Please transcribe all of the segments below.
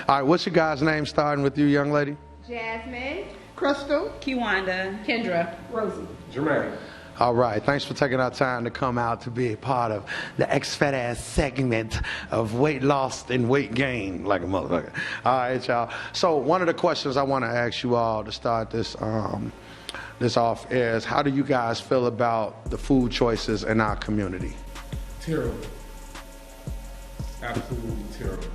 All right, what's your guys' name starting with you, young lady? Jasmine. Crystal. Kiwanda. Kendra. Rosie. Jermaine. All right, thanks for taking our time to come out to be a part of the XFA segment of weight loss and weight gain, like a motherfucker. All right, y'all. So one of the questions I want to ask you all to start this off is, how do you guys feel about the food choices in our community? Terrible. Absolutely terrible.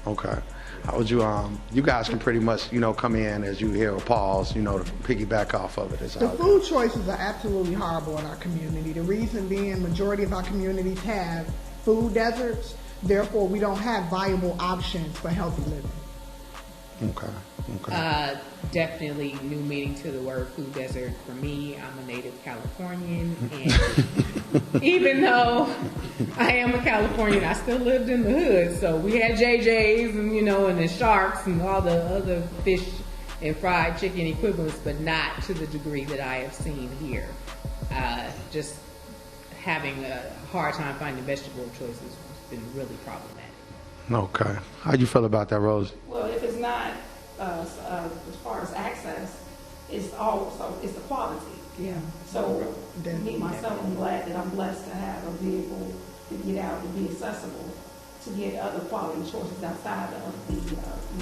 Okay. How would you, you guys can pretty much, come in as you hear a pause, to piggyback off of it. The food choices are absolutely horrible in our community. The reason being, majority of our communities have food deserts. Therefore, we don't have viable options for healthy living. Okay. Definitely new meaning to the word food desert. For me, I'm a native Californian, and even though I am a Californian, I still lived in the hood. So we had JJ's and and the sharks and all the other fish and fried chicken equivalents, but not to the degree that I have seen here. Just having a hard time finding vegetable choices has been really problematic. Okay. How do you feel about that, Rose? Well, if it's not as far as access, it's also the quality. Yeah. So me myself, I'm glad that I'm blessed to have a vehicle to get out and be accessible to get other quality choices outside of the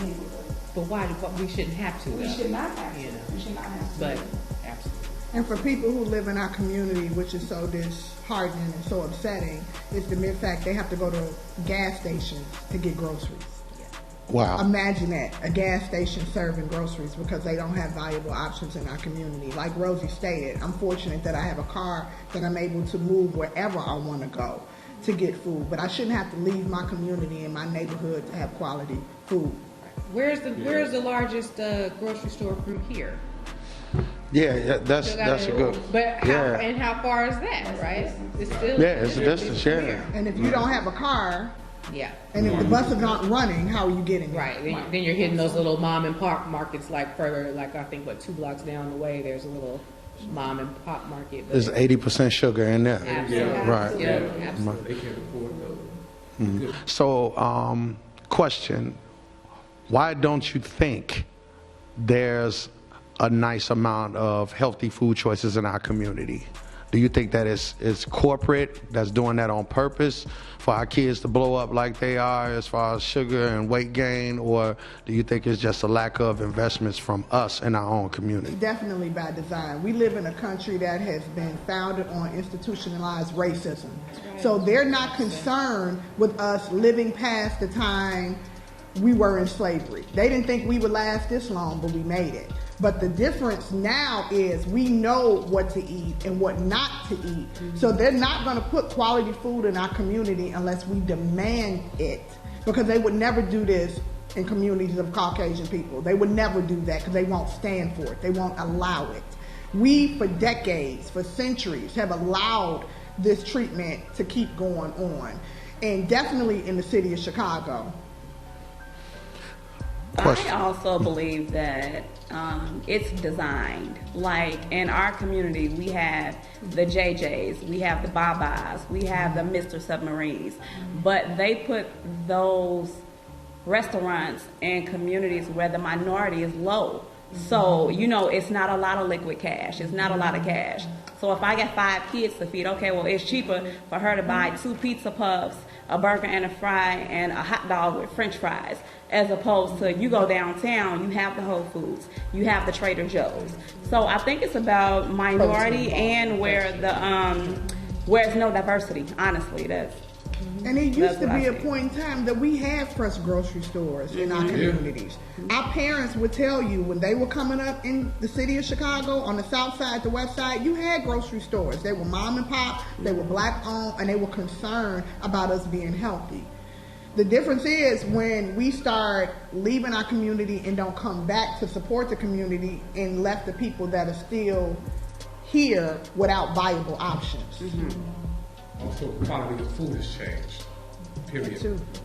neighborhood. But why? But we shouldn't have to. We though. should not have to. We should not have to. But absolutely. And for people who live in our community, which is so disheartening and so upsetting, is the mere fact they have to go to gas stations to get groceries. Wow. Imagine that, a gas station serving groceries because they don't have valuable options in our community. Like Rosie stated, I'm fortunate that I have a car that I'm able to move wherever I want to go to get food, but I shouldn't have to leave my community and my neighborhood to have quality food. Where's the largest grocery store from here? Yeah, that's a good. But how far is that? Right? It's still it's a distance. Yeah. And if you don't have a car, yeah. And if the bus is not running, how are you getting there? Right. Then you're hitting those little mom and pop markets like further, like I think 2 blocks down the way. There's a little mom and pop market. There's 80% sugar in there. Absolutely. Right. Yeah. Absolutely. They can't afford those. So, question: why don't you think there's a nice amount of healthy food choices in our community? Do you think that it's corporate that's doing that on purpose for our kids to blow up like they are as far as sugar and weight gain, or do you think it's just a lack of investments from us in our own community? Definitely by design. We live in a country that has been founded on institutionalized racism. So they're not concerned with us living past the time we were in slavery. They didn't think we would last this long, but we made it. But the difference now is we know what to eat and what not to eat. So they're not going to put quality food in our community unless we demand it. Because they would never do this in communities of Caucasian people. They would never do that because they won't stand for it. They won't allow it. We, for decades, for centuries, have allowed this treatment to keep going on. And definitely in the city of Chicago. I also believe that it's designed. Like in our community, we have the JJ's, we have the Baba's, we have the Mr. Submarines, but they put those restaurants in communities where the minority is low. So, it's not a lot of liquid cash. It's not a lot of cash. So if I got 5 kids to feed, okay, well, it's cheaper for her to buy 2 pizza puffs, a burger and a fry, and a hot dog with French fries, as opposed to you go downtown, you have the Whole Foods, you have the Trader Joe's. So I think it's about minority and where there's no diversity. Honestly, And it used to be a point in time that we had fresh grocery stores in our communities. Our parents would tell you when they were coming up in the city of Chicago, on the south side, the west side, you had grocery stores. They were mom and pop, they were black owned, and they were concerned about us being healthy. The difference is when we start leaving our community and don't come back to support the community and left the people that are still here without viable options. Also, the quality of food has changed. Period.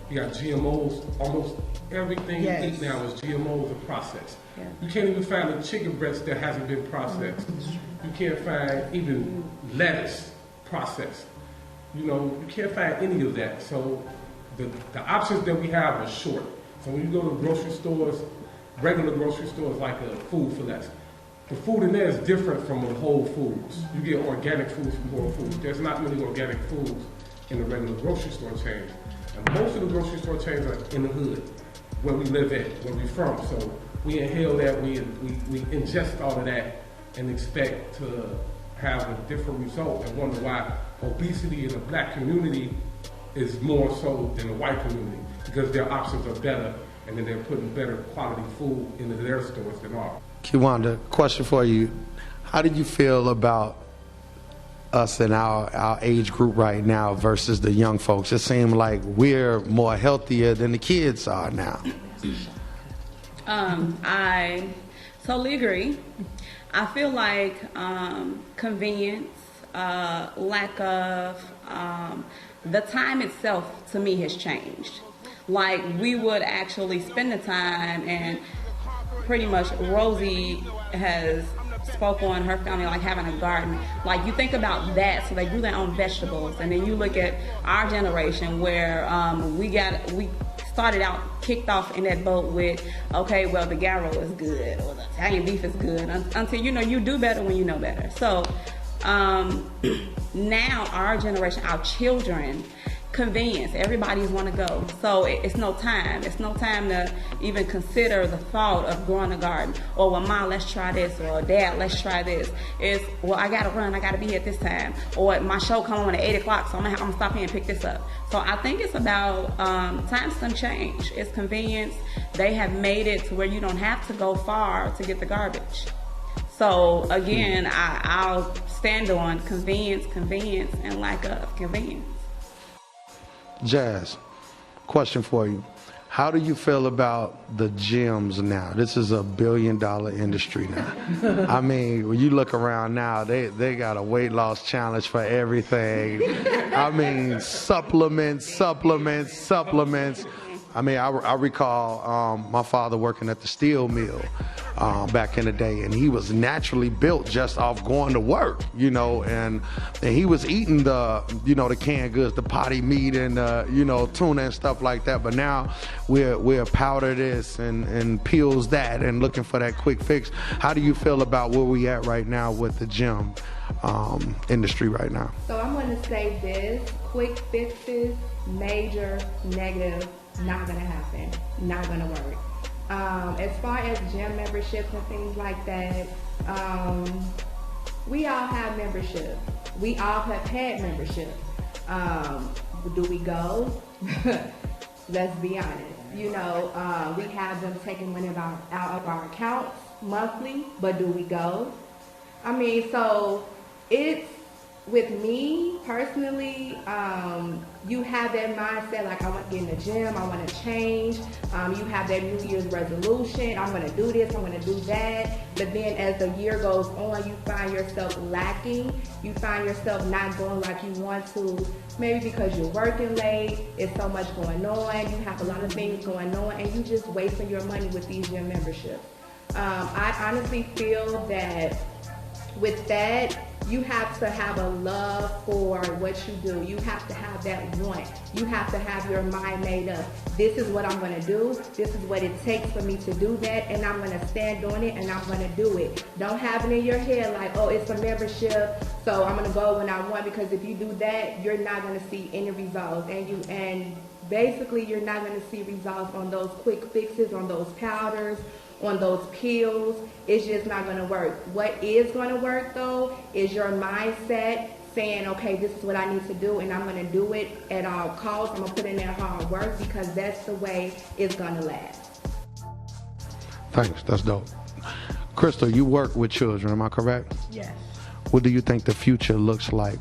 You got GMOs. Almost everything you eat now is GMOs or processed. Yeah. You can't even find a chicken breast that hasn't been processed. You can't find even lettuce processed. You can't find any of that. So the options that we have are short. So when you go to grocery stores, regular grocery stores like a Food for Less, the food in there is different from the Whole Foods. You get organic foods from Whole Foods. There's not many organic foods in the regular grocery store chains. And most of the grocery store chains are in the hood, where we live at, where we're from. So we inhale that, we ingest all of that, and expect to have a different result, and wonder why obesity in the black community is more so than the white community, because their options are better, and then they're putting better quality food into their stores than ours. Kiwanda, question for you. How do you feel about us in our age group right now versus the young folks? It seems like we're more healthier than the kids are now. I totally agree. I feel like convenience, lack of the time itself to me has changed. Like, we would actually spend the time, and pretty much Rosie has spoke on her family like having a garden. Like, you think about that, so they grew their own vegetables, and then you look at our generation where we started out, kicked off in that boat with, okay, well, the gyro is good, or the Italian beef is good, until you do better when you know better. So now our generation, our children, convenience, everybody's want to go. So it's no time. It's no time to even consider the thought of growing a garden. Or, well, Mom, let's try this. Or, Dad, let's try this. It's, well, I got to run. I got to be here at this time. Or, my show come on at 8 o'clock, so I'm going to stop here and pick this up. So I think it's about times some change. It's convenience. They have made it to where you don't have to go far to get the garbage. So, again, I'll stand on convenience, and lack of convenience. Jazz, question for you. How do you feel about the gyms now? This is $1 billion industry now. I mean, when you look around now, they got a weight loss challenge for everything. I mean, supplements. I mean, I recall my father working at the steel mill back in the day, and he was naturally built just off going to work, and he was eating the canned goods, the potty meat and tuna and stuff like that. But now we're powder this and pills that and looking for that quick fix. How do you feel about where we at right now with the gym industry right now? So I'm going to say this: quick fixes, major negative. Not gonna happen, not gonna work. As far as gym memberships and things like that, we all have membership. We all have had membership. Do we go? Let's be honest. We have them taking money out of our accounts monthly, but do we go? I mean, so it's, with me personally, you have that mindset like, I want to get in the gym, I want to change. You have that New Year's resolution, I'm going to do this, I'm going to do that. But then as the year goes on, you find yourself lacking. You find yourself not going like you want to, maybe because you're working late, it's so much going on, you have a lot of things going on, and you just wasting your money with these gym memberships. I honestly feel that with that, you have to have a love for what you do. You have to have that want. You have to have your mind made up. This is what I'm going to do. This is what it takes for me to do that, and I'm going to stand on it, and I'm going to do it. Don't have it in your head like, oh, it's a membership, so I'm going to go when I want, because if you do that, you're not going to see any results, and basically you're not going to see results on those quick fixes, on those powders, on those pills. It's just not going to work. What is going to work, though, is your mindset saying, okay, this is what I need to do, and I'm going to do it at all costs. I'm going to put in that hard work, because that's the way it's going to last. Thanks. That's dope. Crystal, you work with children, am I correct? Yes. What do you think the future looks like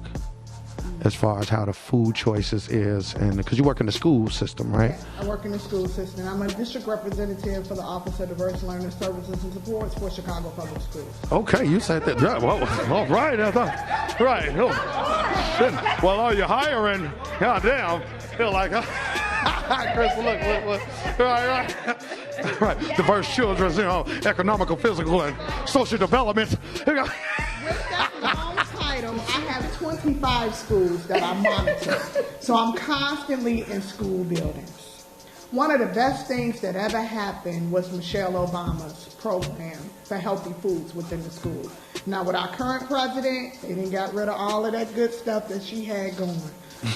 as far as how the food choices is, and because you work in the school system, right? Yes, I work in the school system. I'm a district representative for the Office of Diverse Learning Services and Supports for Chicago Public Schools. Okay, you said that. Yeah, well, all right. Right. Oh, well, are you hiring? God damn. Feel like, Crystal, look. Right. Diverse children, economical, physical, and social development. With that long title, I have 25 schools that I monitor. So I'm constantly in school buildings. One of the best things that ever happened was Michelle Obama's program for healthy foods within the schools. Now with our current president, they didn't got rid of all of that good stuff that she had going.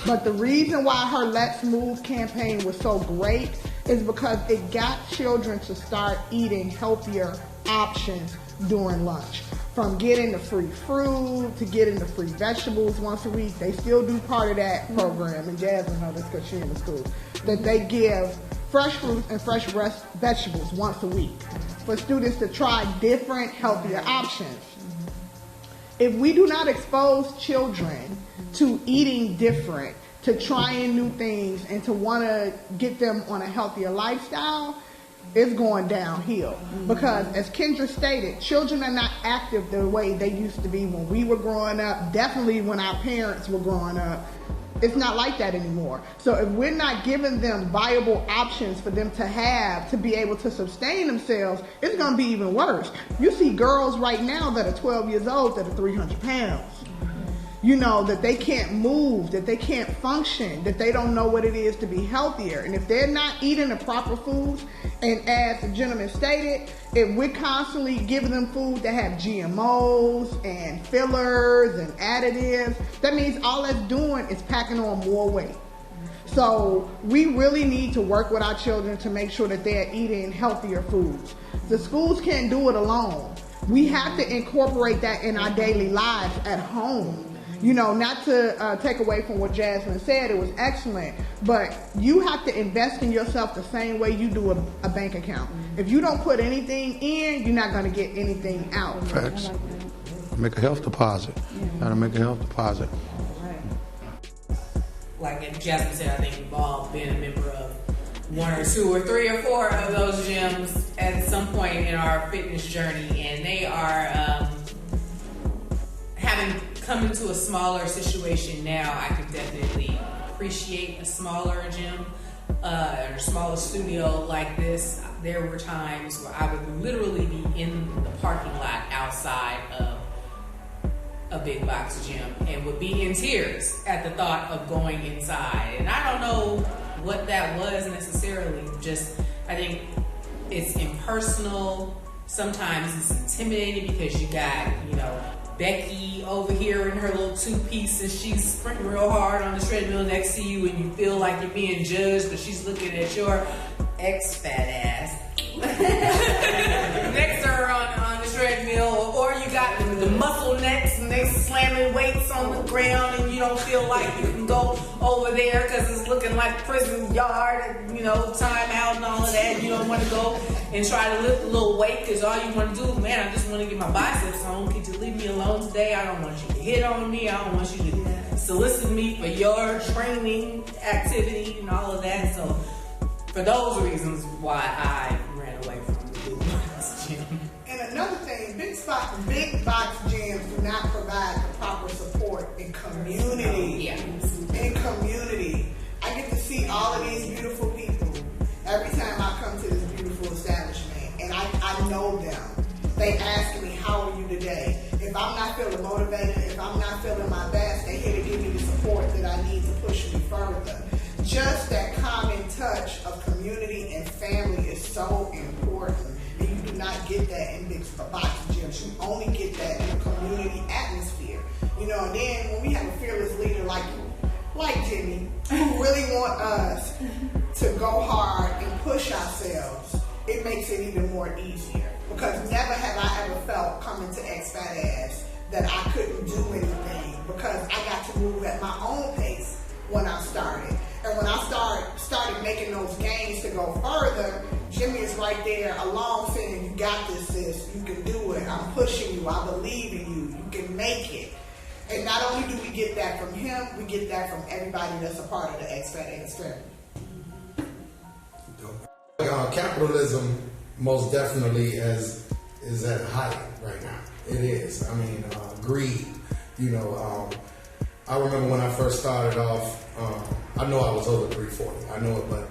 But the reason why her Let's Move campaign was so great is because it got children to start eating healthier options during lunch. From getting the free fruit to getting the free vegetables once a week. They still do part of that program, and Jasmine knows this because she's in the school, that they give fresh fruits and fresh vegetables once a week for students to try different, healthier options. If we do not expose children to eating different, to trying new things, and to want to get them on a healthier lifestyle, it's going downhill. Because as Kendra stated, children are not active the way they used to be when we were growing up, definitely when our parents were growing up. It's not like that anymore. So if we're not giving them viable options for them to have to be able to sustain themselves, it's going to be even worse. You see girls right now that are 12 years old that are 300 pounds. You know, that they can't move, that they can't function, that they don't know what it is to be healthier. And if they're not eating the proper foods, and as the gentleman stated, if we're constantly giving them food that have GMOs and fillers and additives, that means all that's doing is packing on more weight. So we really need to work with our children to make sure that they're eating healthier foods. The schools can't do it alone. We have to incorporate that in our daily lives at home. You know, not to take away from what Jasmine said, it was excellent, but you have to invest in yourself the same way you do a bank account. If you don't put anything in, you're not going to get anything out. Facts. Make a health deposit. Gotta make a health deposit. Like Jasmine said, I think we've all been a member of one or two or three or four of those gyms at some point in our fitness journey, and they are having come into a smaller situation now. I can definitely appreciate a smaller gym or a smaller studio like this. There were times where I would literally be in the parking lot outside of a big box gym and would be in tears at the thought of going inside. And I don't know what that was necessarily. Just, I think it's impersonal. Sometimes it's intimidating because you got, you know, Becky over here in her little two-piece and she's sprinting real hard on the treadmill next to you and you feel like you're being judged, but she's looking at your ex-fat ass next to her on the treadmill. Or you got the muscle necks and they slamming weights on the ground and you don't feel like you can go over there because it's looking like prison yard and, you know, time out and all of that. You don't want to go and try to lift a little weight because all you want to do, man, I just want to get my biceps on. Could you leave me alone today? I don't want you to hit on me. I don't want you to solicit me for your training activity and all of that. So for those reasons why I ran away from the big box gym. And another thing, big box gyms do not provide the proper support in community. Yeah. In community. I get to see all of these beautiful people every time I come to this beautiful establishment, and I know them. They ask me, how are you today? If I'm not feeling motivated, if I'm not feeling my best, they're here to give me the support that I need to push me further. Just that common touch of community and family is so important. And you do not get that in big box gyms. You only get that in a community atmosphere. You know, and then when we have a fearless leader like Jimmy, who really want us to go hard and push ourselves, it makes it even more easier. Because never have I ever felt coming to XFA Ass that I couldn't do anything, because I got to move at my own pace when I started. And when I started making those gains to go further, Jimmy is right there along saying, you got this, sis, you can do it, I'm pushing you, I believe in you, you can make it. And not only do we get that from him, we get that from everybody that's a part of the XFA Ass family. Capitalism most definitely is at height right now. It is. I mean, greed. You know, I remember when I first started off, I know I was over 340. I know it, but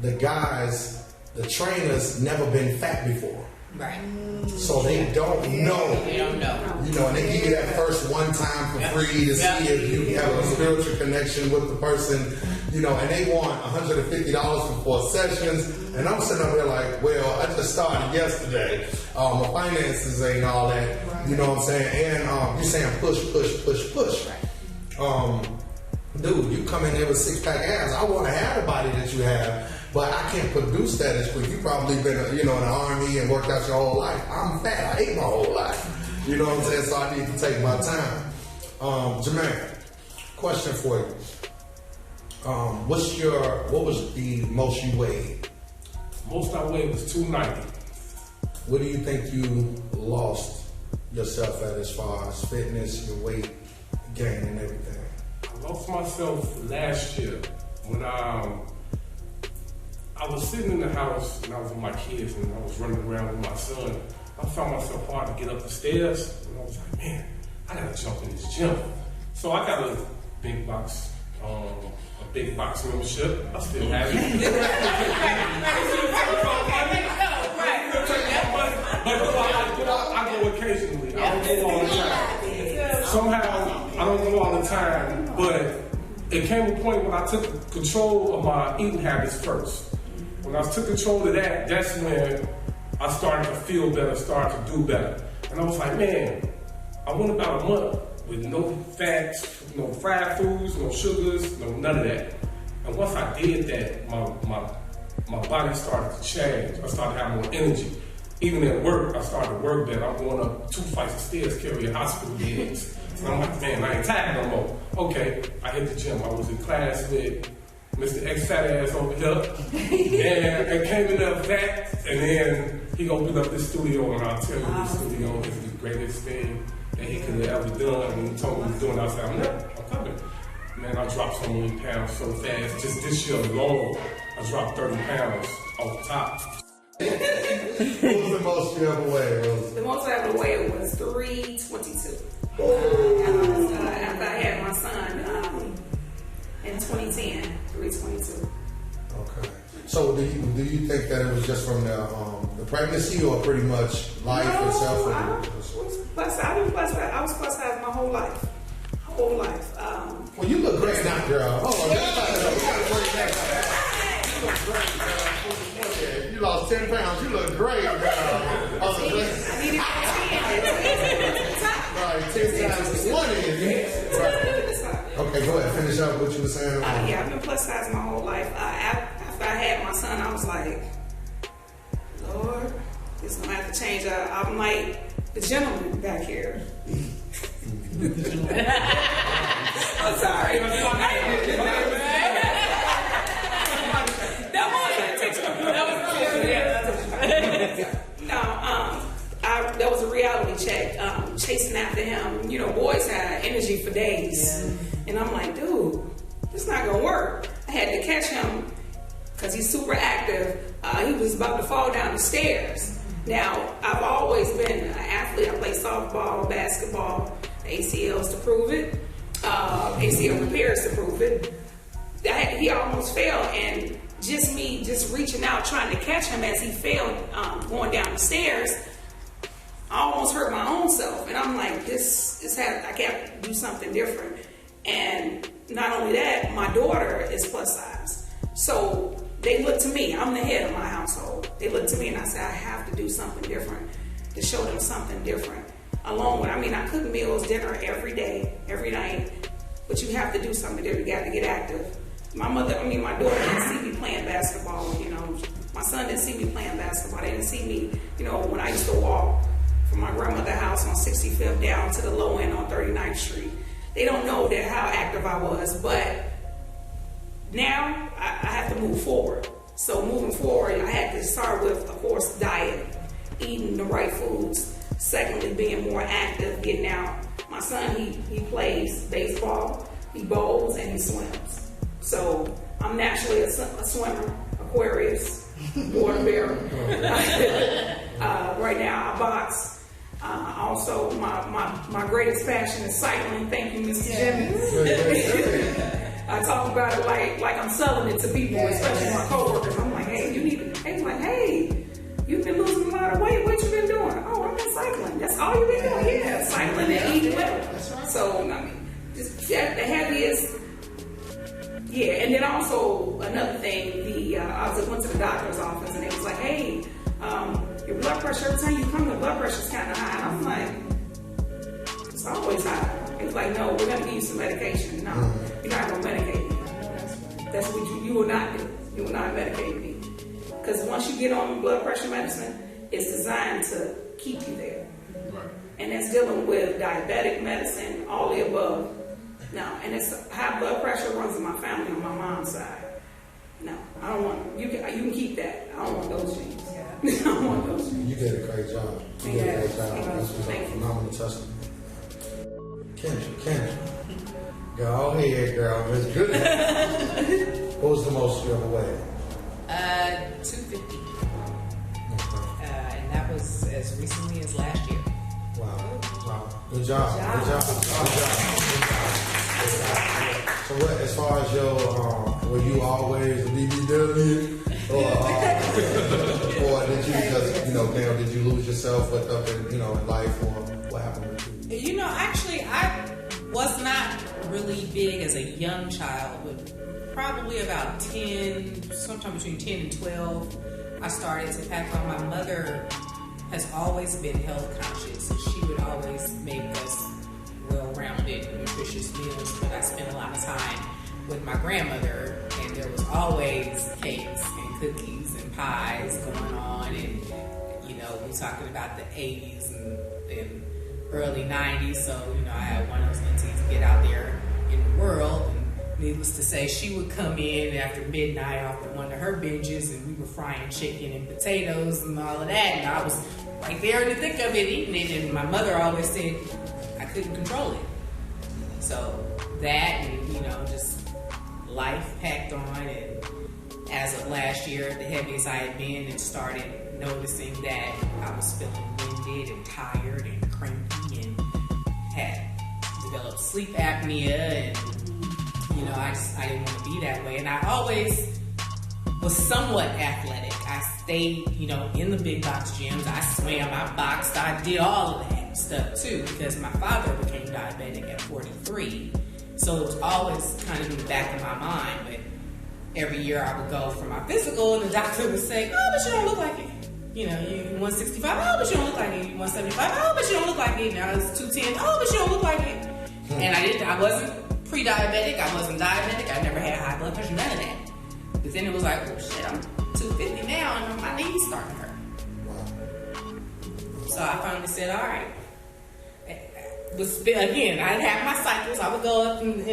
the guys, the trainers, never been fat before. Right. So they don't know. They don't know. You know, and they give you that first one time for free to see if you have a spiritual connection with the person, you know, and they want $150 for 4 sessions. And I'm sitting up there like, well, I just started yesterday. My finances ain't all that, you know what I'm saying? And you're saying push. Dude, you come in there with 6-pack abs. I want to have the body that you have, but I can't produce that as quick. You've probably been, in the Army and worked out your whole life. I'm fat. I ate my whole life. You know what I'm saying? So I need to take my time. Jermaine, question for you. What was the most you weighed? Most I weighed was 290. What do you think you lost yourself at as far as fitness, your weight gain, and everything? I lost myself last year when I was sitting in the house and I was with my kids and I was running around with my son. I found myself hard to get up the stairs and I was like, man, I gotta jump in this gym. So I got a big box membership. I still have it. But I go occasionally. I don't go all the time. Somehow, I don't go all the time, but it came a point when I took control of my eating habits first. When I took control of that, that's when I started to feel better, started to do better. And I was like, man, I went about a month with no fats, no fried foods, no sugars, no none of that. And once I did that, my body started to change. I started to have more energy. Even at work, I started to work better. I'm going up 2 flights of stairs carrying hospital beds. And I'm like, man, I ain't tired no more. Okay, I hit the gym. I was in class with Mr. X Fat Ass over here. and came in there fat. And then he opened up this studio, and I'll tell you, this studio is the greatest thing that he could have ever done. And he told me he was doing it. I said, I'm coming. Man, I dropped so many pounds so fast. Just this year alone, I dropped 30 pounds off the top. What was the most you ever weighed, Rose? The most I ever weighed was 322. After I had my son in 2010, 322. Okay. So do you think that it was just from the pregnancy or pretty much life itself? I was plus size my whole life. Well, you look great now, girl. Hold on. You lost 10 pounds. You look great, girl. I needed 10. Right, 10 times 20. Okay, go ahead. Finish up what you were saying. Yeah, I've been plus size my whole life. After I had my son, I was like, Lord, this is going to have to change. I'm like the gentleman back here. I'm sorry. That was a reality check. Chasing after him. Boys had energy for days. Yeah. And I'm like, dude, this is not going to work. I had to catch him because he's super active. He was about to fall down the stairs. Now, I've always been an athlete. I played softball, basketball, ACLs to prove it, ACL repairs to prove it. He almost fell, and just me reaching out, trying to catch him as he fell, going down the stairs, I almost hurt my own self. And I'm like, I got to do something different. And not only that, my daughter is plus size. So they look to me. I'm the head of my household. They look to me and I say, I have to do something different to show them something different. Along with, I cook meals, dinner every day, every night, but you have to do something different. You got to get active. My daughter didn't see me playing basketball, My son didn't see me playing basketball. They didn't see me, when I used to walk from my grandmother's house on 65th down to the low end on 39th Street. They don't know how active I was, but now I have to move forward. So moving forward, I had to start with, of course, diet, eating the right foods. Secondly, being more active, getting out. My son, he plays baseball, he bowls, and he swims. So I'm naturally a swimmer, Aquarius, water bearer. Right now I box. Also, my greatest passion is cycling. Thank you, Mr. Jimmy. I talk about it like I'm selling it to people, especially my coworkers. I'm like, hey, you need to. Hey, you've been losing a lot of weight. What you all you been doing, yeah, cycling and eating well. That's right. So, I mean, just the heaviest. Yeah, and then also another thing, I was went to the doctor's office and it was like, hey, your blood pressure, every time you come, the blood pressure's kind of high. And I'm like, it's always high. It's like, no, we're going to give you some medication. No, you're not going to medicate me. That's what you will not do. You will not medicate me. Because once you get on blood pressure medicine, it's designed to keep you there. Right. And that's dealing with diabetic medicine, all the above. No, and it's high blood pressure runs in my family on my mom's side. No, I don't want, you can keep that. I don't want those genes. I don't want those genes. You did a great job. You did a great job. This was a phenomenal testimony. Kendra. Go ahead, girl. It's good. What was the most you ever weighed? 250. And that was as recently as last year. Wow. Good job. So what, as far as your, were you always a BBW? Or did you just, did you lose yourself up in life, or what happened with you? Actually, I was not really big as a young child, but probably about 10, sometime between 10 and 12, I started to pack on. My mother has always been health conscious, and she would always make us well-rounded, nutritious meals, but I spent a lot of time with my grandmother, and there was always cakes and cookies and pies going on, and we're talking about the 80s and early 90s, so I had one of those aunties get out there in the world, and needless to say, she would come in after midnight off one of her binges, and we were frying chicken and potatoes and all of that, and I was right there in the thick of it eating it, and my mother always said I couldn't control it. So that, and just life packed on, and as of last year, the heaviest I had been, and started noticing that I was feeling winded and tired and cranky, and had developed sleep apnea, and I didn't want to be that way. And I always was somewhat athletic. I stayed, in the big box gyms. I swam, I boxed, I did all of that stuff too, because my father became diabetic at 43. So it was always kind of in the back of my mind. But every year I would go for my physical, and the doctor would say, oh, but you don't look like it. You 165, oh, but you don't look like it. 175, oh, but you don't look like it. Now it's 210, oh, but you don't look like it. And I wasn't pre-diabetic, I wasn't diabetic, I never had high blood pressure, none of that. But then it was like, oh shit, I'm 250 now, and my knees starting to hurt. So I finally said, all right. Again, I'd have my cycles. I would go up and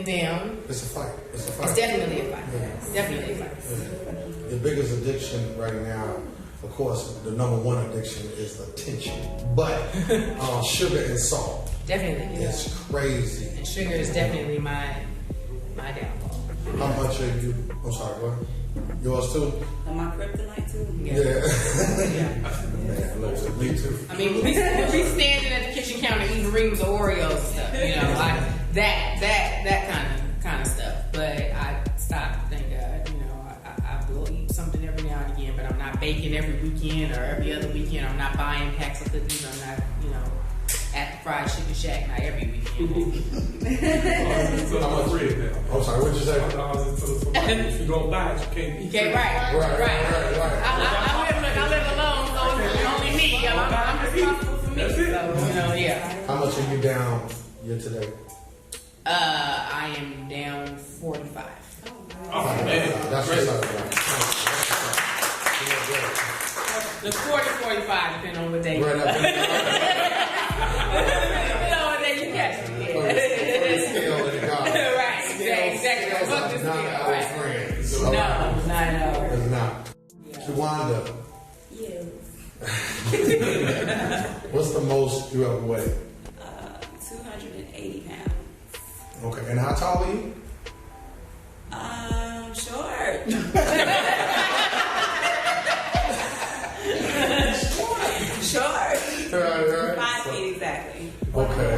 down. It's a fight. It's definitely a fight. Yeah. It's definitely a fight. Yeah. The biggest addiction right now, of course, the number one addiction is attention. But sugar and salt. Definitely. It's crazy. And sugar is definitely my downfall. How much are you? I'm sorry, what? Yours too? Am I kryptonite too? Yeah. Yeah. Man, me too. I mean, we standing at the kitchen counter eating rings of Oreos and stuff, like that kind of stuff. But I stopped, thank God. I will eat something every now and again, but I'm not baking every weekend or every other weekend. I'm not buying packs of cookies. I'm not, at the fried chicken shack, not every weekend. I'm sorry, what'd you say? If you don't buy it, you can't. Right. I live alone, so it's only me. I'm responsible for me. So, yeah. How much are you down year to date? I am down 45. Oh, man. That's great. The 40-45, depending on what day. Right up what day you catch me. Right, exactly. Fuck this deal. Right. No, not at all. It's not. Kiwanda. Yes. What's the most you ever weighed? 280 pounds. Okay, and how tall are you? Short. Short. Right. 5 feet exactly. Okay.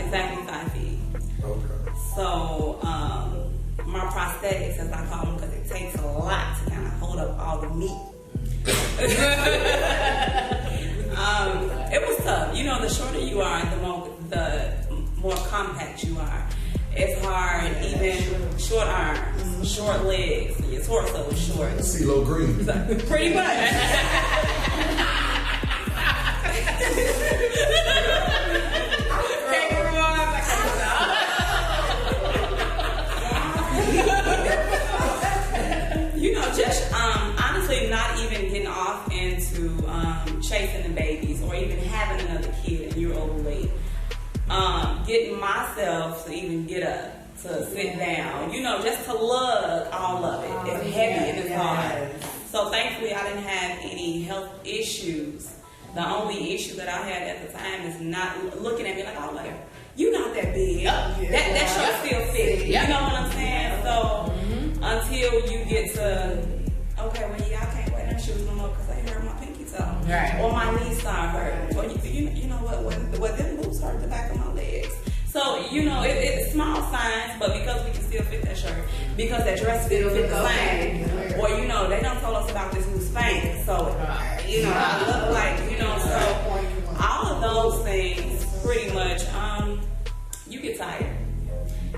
Exactly 5 feet. Okay. So, my prosthetics, as I call them, because it takes a lot to kind of hold up all the meat. It was tough. the shorter you are, the more compact you are. It's hard, even short arms, short legs, your torso is short. CeeLo Green. Pretty much. You know, just honestly not even getting off into chasing the babies or even having another kid and you're overweight. Getting myself to even get up, to sit down, you know, just to lug all of it. It's heavy and it's hard. So thankfully I didn't have any health issues. The only issue that I had at the time is not looking at me like, oh, like, you're not that big. That shirt still fits. You know what I'm saying? So until you get to, okay, well, yeah, I can't wear them shoes no more because they hurt my pinky toe. Right. Or my knees start hurting. Or you know what them boots hurt the back of my legs. So, you know, it's small signs, but because we can still fit that shirt, because that dress fit the same. Or, you know, they don't tell us about this new spank. So, you know, I look like, you know, so all of those things pretty much, you get tired.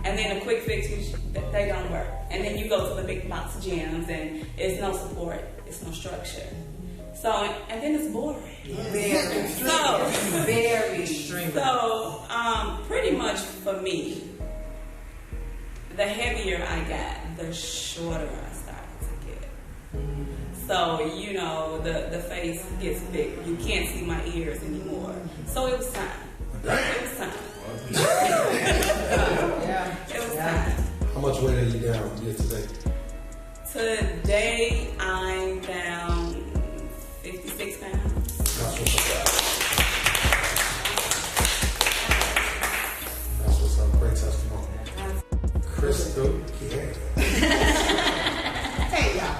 And then the quick fixes, they don't work. And then you go to the big box gyms and it's no support, it's no structure. So, and then it's boring. Very extreme. So, pretty much for me, the heavier I got, the shorter I started to get. So, you know, the face gets big. You can't see my ears anymore. So it was time. It was time. It was time. How much weight are you down here today? Today, I'm down 56 pounds. That's what's up. Great testimony. Crystal, yeah. Hey, y'all.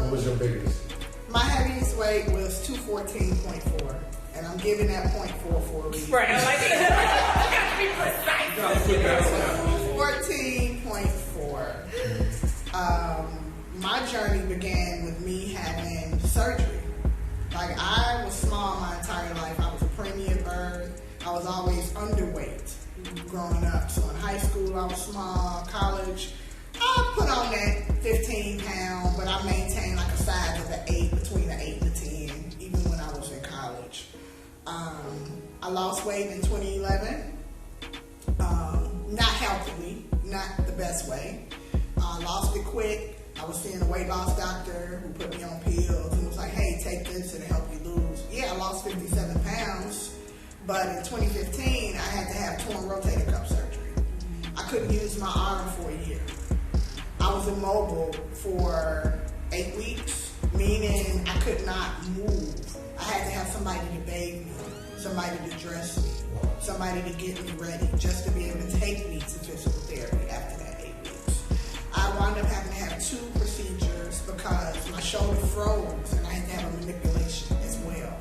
What was your biggest? My heaviest weight was 214.4, and I'm giving that 0.4 for a reason. Right, I like it. You gotta be precise. 214.4. My journey began with me having surgery. Like, I was small my entire life. I was a preemie at birth. I was always underweight growing up. So in high school, I was small. College, I put on that 15 pound, but I maintained like a size of an 8, between an 8 and a 10, even when I was in college. I lost weight in 2011. Not healthily, not the best way. Lost it quick. I was seeing a weight loss doctor who put me on pills and was like, hey, take this, it'll help you lose. Yeah, I lost 57 pounds, but in 2015, I had to have torn rotator cuff surgery. I couldn't use my arm for a year. I was immobile for 8 weeks, meaning I could not move. I had to have somebody to bathe me, somebody to dress me, somebody to get me ready, just to be able to take me to physical therapy after that 8 weeks. I wound up having to have 2 procedures because my shoulder froze and I had to have a manipulation as well.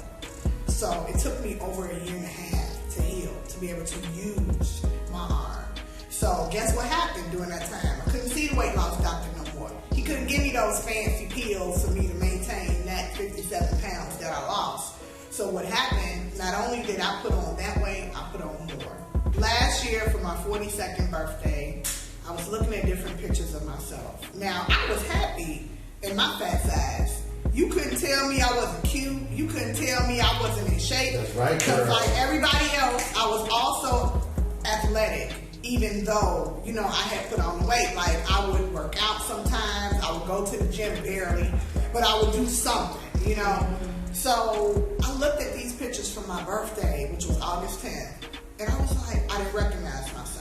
So it took me over a year and a half to heal, to be able to use my arm. So guess what happened during that time? I couldn't see the weight loss doctor no more. He couldn't give me those fancy pills for me to maintain that 57 pounds that I lost. So what happened, not only did I put on that weight, I put on more. Last year for my 42nd birthday, I was looking at different pictures of myself. Now, I was happy in my fat size. You couldn't tell me I wasn't cute. You couldn't tell me I wasn't in shape. That's right, because girl. like everybody else, I was also athletic, even though, you know, I had put on weight. Like, I would work out sometimes. I would go to the gym barely, but I would do something, you know. So I looked at these pictures from my birthday, which was August 10th, and I was like, I didn't recognize myself.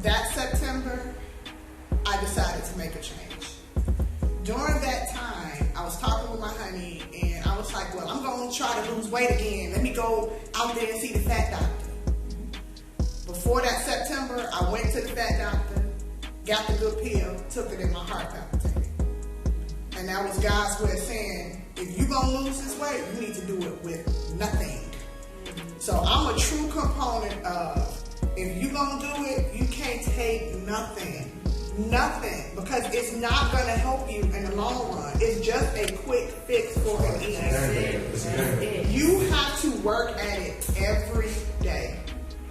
That September, I decided to make a change. During that time, I was talking with my honey, and I was like, well, I'm going to try to lose weight again. Let me go out there and see the fat doctor. Before that September, I went to the fat doctor, got the good pill, took it, and my heart palpitated. And that was God's way of saying, if you're going to lose this weight, you need to do it with nothing. So I'm a true component of, if you're going to do it, you can't take nothing Nothing, because it's not going to help you in the long run. It's just a quick fix for an eating. You have to work at it every day.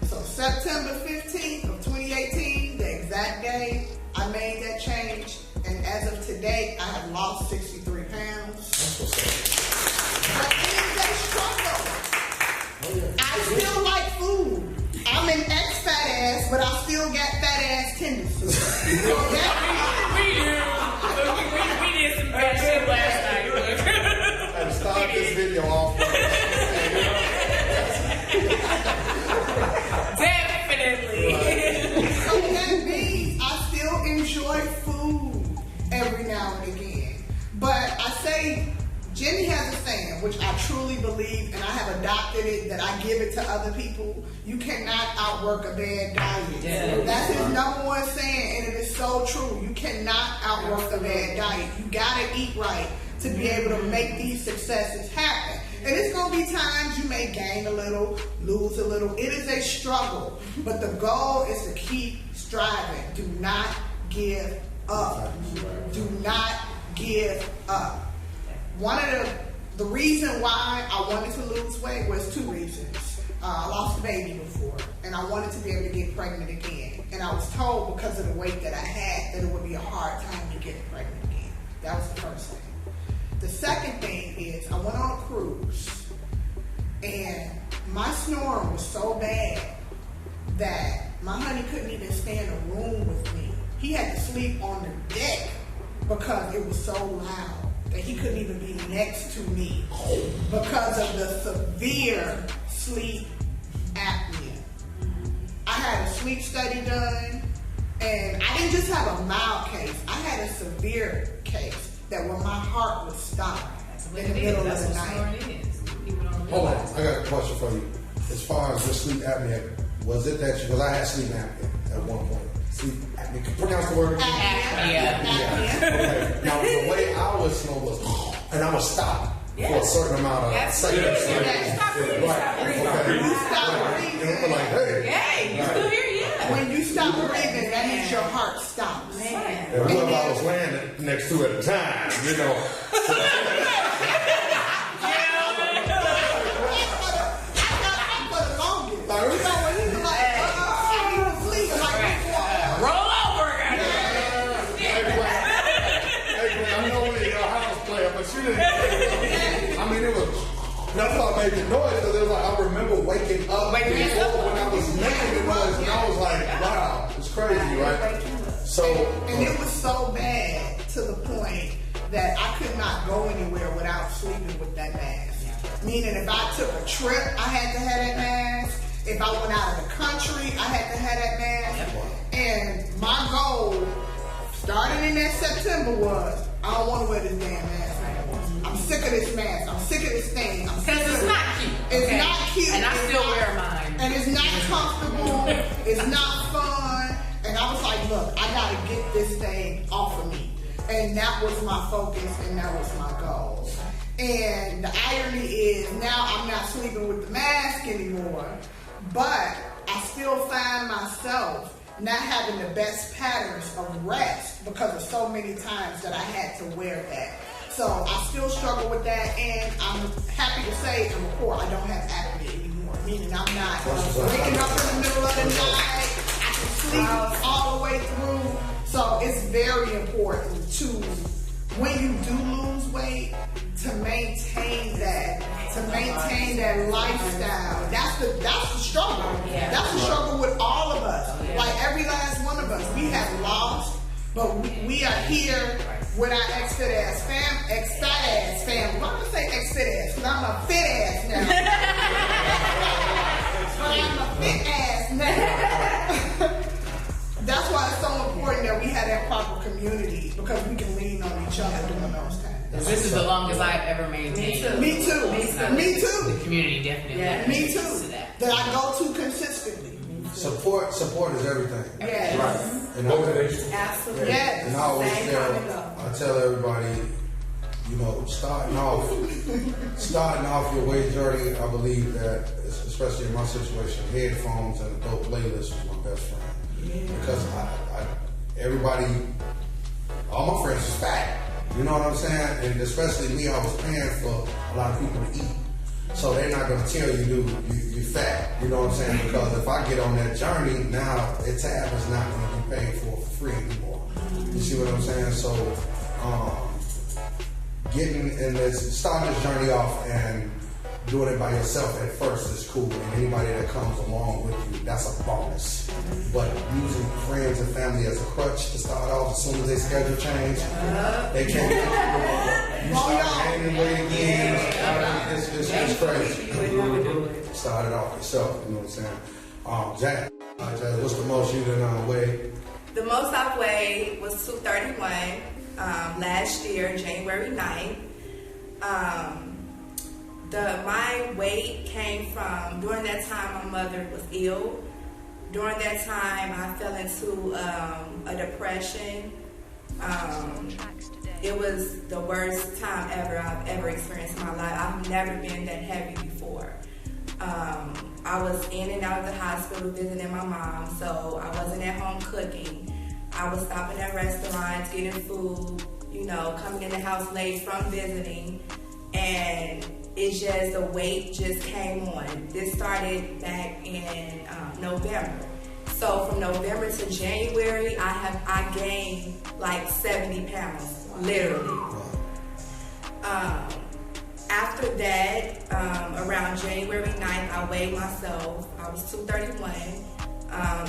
So September 15th of 2018, the exact day I made that change, and as of today, I have lost 63 pounds. But it is a struggle. I still like food. I'm an ex-fat ass, but I still got fat ass tendencies. So We did some bad shit last night. And start this video off. Definitely. So that means I still enjoy food every now and again. But I say, Jenny has a saying, which I truly believe, and I have adopted it, that I give it to other people. You cannot outwork a bad diet. Yeah. That's his number one saying, and it is so true. You cannot outwork a bad diet. You gotta eat right to be able to make these successes happen. And it's gonna be times you may gain a little, lose a little. It is a struggle, but the goal is to keep striving. Do not give up. Do not give up. One of the reason why I wanted to lose weight was two reasons. I lost a baby before, and I wanted to be able to get pregnant again. And I was told because of the weight that I had that it would be a hard time to get pregnant again. That was the first thing. The second thing is I went on a cruise, and my snoring was so bad that my honey couldn't even stay in a room with me. He had to sleep on the deck because it was so loud that he couldn't even be next to me because of the severe sleep apnea. I had a sleep study done, and I didn't just have a mild case. I had a severe case that when my heart would stop in the middle of the night. Hold on, I got a question for you. As far as your sleep apnea, was it that you, because I had sleep apnea at one point. Sleep apnea, can you pronounce the word again? Apnea. Okay. Now the way I would snore was, and I would stop for a certain amount of seconds. Stop breathing. You stop breathing. And we're like, hey. Hey, you still here? Yeah. When you stop breathing, that means your heart stops. And whoever I was laying next to at the time, you know. I mean, it was. That's why I made the noise, because it was like I remember waking up when I was making the noise, and I was like, "Wow, it's crazy, right?" So, and it was so bad to the point that I could not go anywhere without sleeping with that mask. Meaning, if I took a trip, I had to have that mask. If I went out of the country, I had to have that mask. And my goal, starting in that September, was I don't want to wear this damn mask anymore. I'm sick of this mask. I'm sick of this thing. Because it's not cute. It's not cute. And I still wear mine. And it's not comfortable. It's not fun. And I was like, look, I got to get this thing off of me. And that was my focus, and that was my goal. And the irony is now I'm not sleeping with the mask anymore, but I still find myself not having the best patterns of rest because of so many times that I had to wear that. So I still struggle with that, and I'm happy to say and report I don't have apnea anymore, meaning I'm not waking up in the middle of the night. I can sleep all the way through. So it's very important to, when you do lose weight, to maintain that lifestyle. That's the struggle. That's the struggle with all of us. Like every last one of us, we have lost, but we are here with our ex-fat ass family. Why do I say ex-fat ass? Because I'm a fit ass now. But I'm a fit ass now. That's why it's so important that we have that proper community, because we can lean on each other during those times. This is the longest I've ever maintained. Me too. The community definitely. Yeah. Me too. That I go to consistently. Support is everything. Yes. Right. And Motivation. Absolutely. Yes. And I always tell everybody, you know, starting off your weight journey, I believe that, especially in my situation, headphones and adult playlists was my best friend. Because everybody, all my friends was fat. You know what I'm saying? And especially me, I was paying for a lot of people to eat. So they're not going to tell you, dude, you're fat. You know what I'm saying? Because if I get on that journey, now the tab is not going to be paid for free anymore. You see what I'm saying? So starting this journey off and doing it by yourself at first is cool. And anybody that comes along with you, that's a bonus. But using friends and family as a crutch to start off, as soon as they schedule change, they can't. You start gaining weight again. It's crazy. Started off yourself, you know what I'm saying? Jack, what's the most you done weighed? The most I've weighed was 231 last year, January 9th. My weight came from, during that time my mother was ill. During that time I fell into a depression. It was the worst time I've ever experienced in my life. I've never been that heavy before. I was in and out of the hospital visiting my mom, so I wasn't at home cooking. I was stopping at restaurants, getting food, coming in the house late from visiting, and it's just, the weight just came on. This started back in November. So from November to January, I gained like 70 pounds, literally. After that, around January 9th, I weighed myself. I was 231.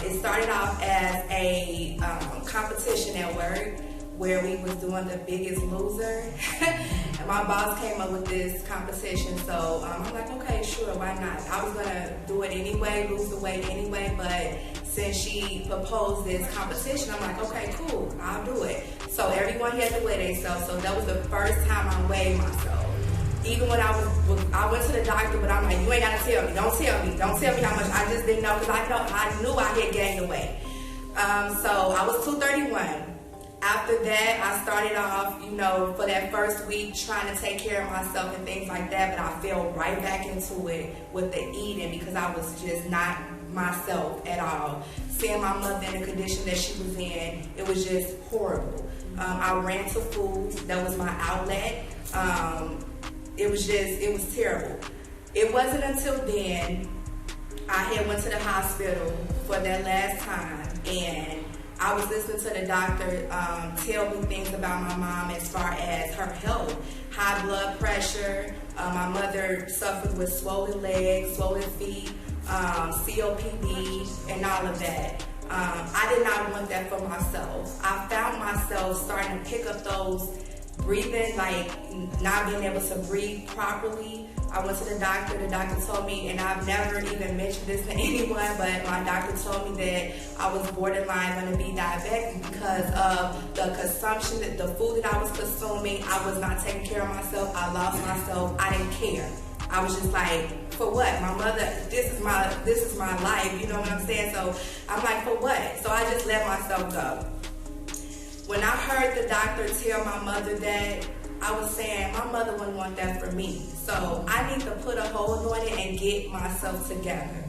It started off as a competition at work where we was doing the Biggest Loser. And my boss came up with this competition, so I'm like, okay, sure, why not? I was gonna do it anyway, lose the weight anyway, but since she proposed this competition, I'm like, okay, cool, I'll do it. So everyone had to weigh themselves, so that was the first time I weighed myself. Even when I went to the doctor, but I'm like, you ain't gotta tell me, don't tell me how much. I just didn't know, because I knew I had gained the weight. So I was 231. After that, I started off, for that first week trying to take care of myself and things like that, but I fell right back into it with the eating because I was just not myself at all. Seeing my mother in the condition that she was in, it was just horrible. I ran to food. That was my outlet. It was terrible. It wasn't until then I had went to the hospital for that last time, and I was listening to the doctor tell me things about my mom as far as her health. High blood pressure, my mother suffered with swollen legs, swollen feet, COPD, and all of that. I did not want that for myself. I found myself starting to pick up those breathing, like not being able to breathe properly. I went to the doctor told me, and I've never even mentioned this to anyone, but my doctor told me that I was borderline going to be diabetic because of the consumption, the food that I was consuming. I was not taking care of myself. I lost myself. I didn't care. I was just like, for what? My mother, this is my life, you know what I'm saying? So I'm like, for what? So I just let myself go. When I heard the doctor tell my mother that, I was saying, my mother wouldn't want that for me. So I need to put a hold on it and get myself together.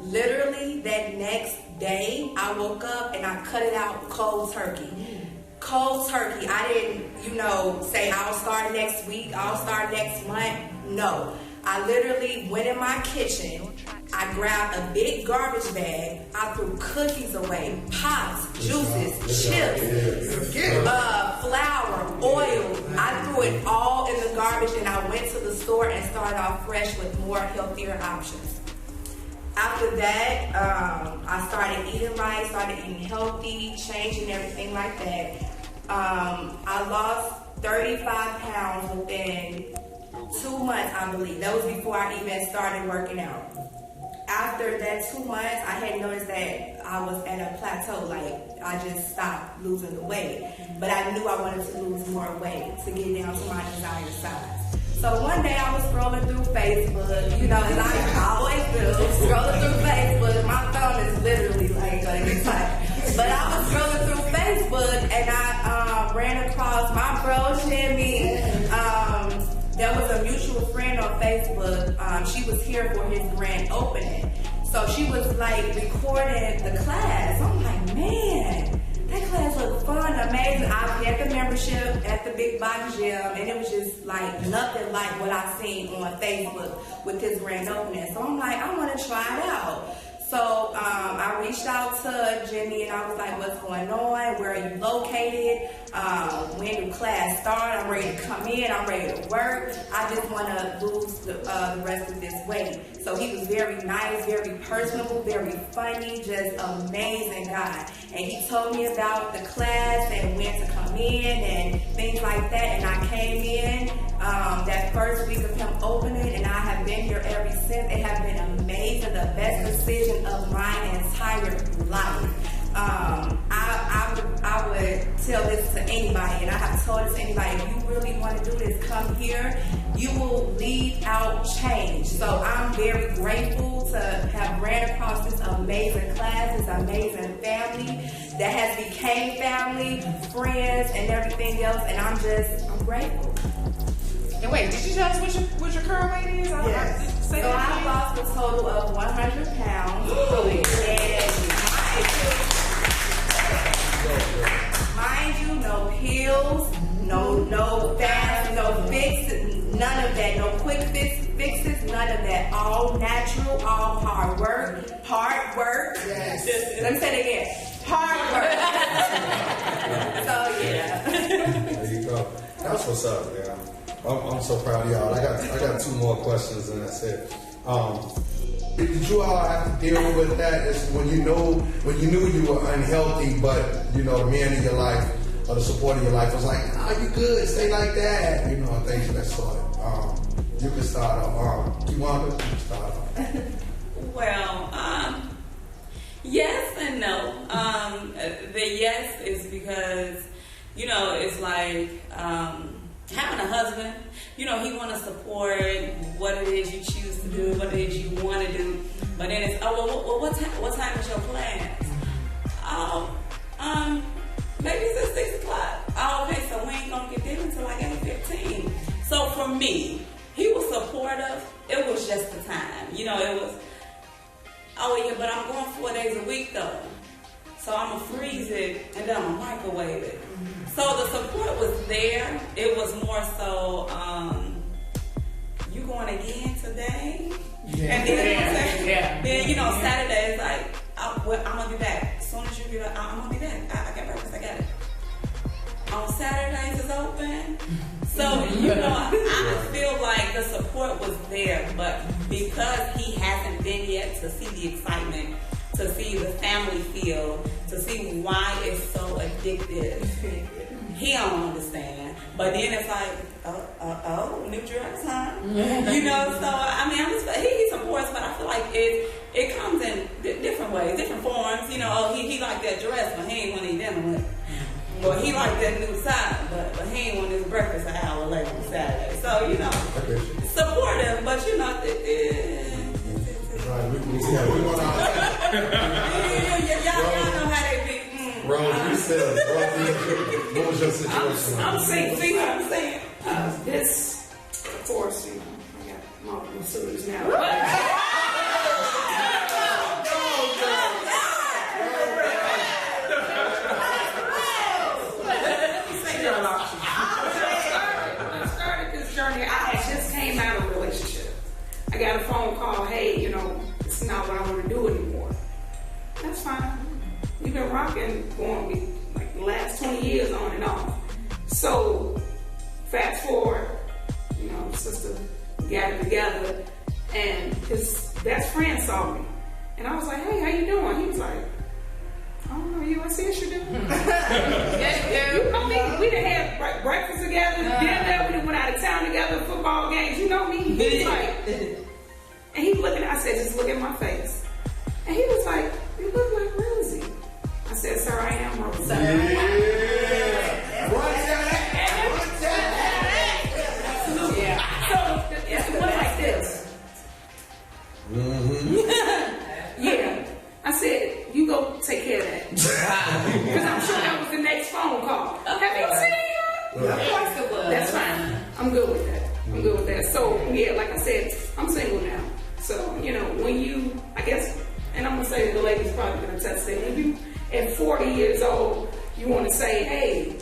Literally, that next day, I woke up and I cut it out cold turkey. Cold turkey. I didn't, say I'll start next week, I'll start next month. No. I literally went in my kitchen. I grabbed a big garbage bag. I threw cookies away, pops, juices, chips, flour, oil. I threw it all in the garbage, and I went to the store and started off fresh with more healthier options. After that, I started eating right, started eating healthy, changing everything like that. I lost 35 pounds within 2 months, I believe. That was before I even started working out. After that 2 months, I had noticed that I was at a plateau. Like, I just stopped losing the weight. But I knew I wanted to lose more weight to get down to my desired size. So one day I was scrolling through Facebook, as I always do, scrolling through Facebook. My phone is literally like but I was scrolling through Facebook, and I ran across my bro, Jimmy. There was a mutual friend on Facebook. She was here for his grand opening. So she was like recording the class. I'm like, man, that class looked fun, amazing. I had the membership at the big box gym, and it was just like nothing like what I seen on Facebook with this grand opening. So I'm like, I want to try it out. So I reached out to Jimmy and I was like, what's going on? Where are you located? When do class start? I'm ready to come in. I'm ready to work. I just want to lose the rest of this weight. So he was very nice, very personable, very funny, just amazing guy. And he told me about the class and when to come in and things like that. And I came in that first week of him opening, and I have been here ever since. It has been amazing, the best decision of my entire life. I would tell this to anybody, and I have told it to anybody, if you really want to do this, come here. You will leave out change. So I'm very grateful to have ran across this amazing class, this amazing family that has became family, friends, and everything else, and I'm grateful. And wait, did you tell us what your current weight is? Yes. So I lost a total of 100 pounds. Mind you, no pills, no fast, no fixes, none of that. No quick fixes, none of that. All natural, all hard work. Yes. Let me say it again. Hard work. So yeah. There you go. That's what's up, man. I'm so proud of y'all. I got two more questions and that's it. Did you all have to deal with that? Is when you knew you were unhealthy, but the man in your life or the support of your life was like, "Oh, you good? Stay like that." Things of that sort. You can start off. You want to start off? Well, yes and no. The yes is because it's like having a husband. He want to support what it is you choose to do, what it is you want to do. But then it's, what time is your class? Maybe it's at 6 o'clock. Oh, okay, so we ain't gonna get dinner until like 8:15. So for me, he was supportive. It was just the time. It was, oh yeah, but I'm going 4 days a week though. So I'm gonna freeze it and then I'm gonna microwave it. So the support was there. It was more so, you going again today? Yeah. And then, Yeah. Saturday is like, I'm gonna be back. As soon as you get up, I'm gonna be back. I got breakfast, I got it. On Saturdays is open. So, I feel like the support was there, but because he hasn't been yet to see the excitement, to see the family feel, to see why it's so addictive, he don't understand. But then it's like, new drugs, huh? So he supports, but I feel like it comes in different ways, different forms. He like that dress, but he ain't want to eat dinner with. Or he like that new side, but he ain't want his breakfast an hour later on Saturday. So, supportive, but Right, we want to. Y'all know how they be. Rose, you said, what was your situation? I'm saying, see what I'm saying? This, of course, I got multiple suitors now. I started this journey. I had just came out of a relationship. I got a phone call, hey, it's not what I want to do anymore. That's fine. We've been rocking going like the last 20 years on and off. So fast forward, sister gathered together and his best friend saw me. And I was like, hey, how you doing? He was like, I don't know you. I see what you do. We done had breakfast together, dinner, we done went out of town together, football games. You know me. He was like, and he looking, I said, just look at my face. And he was like, you look like Rosie. I said, sir, I am Rosie. So it went like this. Yeah. I said, you go take care of that. Because I'm sure that was the next phone call. Have you seen her? Of course it was. That's fine. I'm good with that. So, yeah, like I said, I'm single now. So, when I guess, and I'm going to say the ladies probably going to attest to it, when you at 40 years old, You want to say, hey,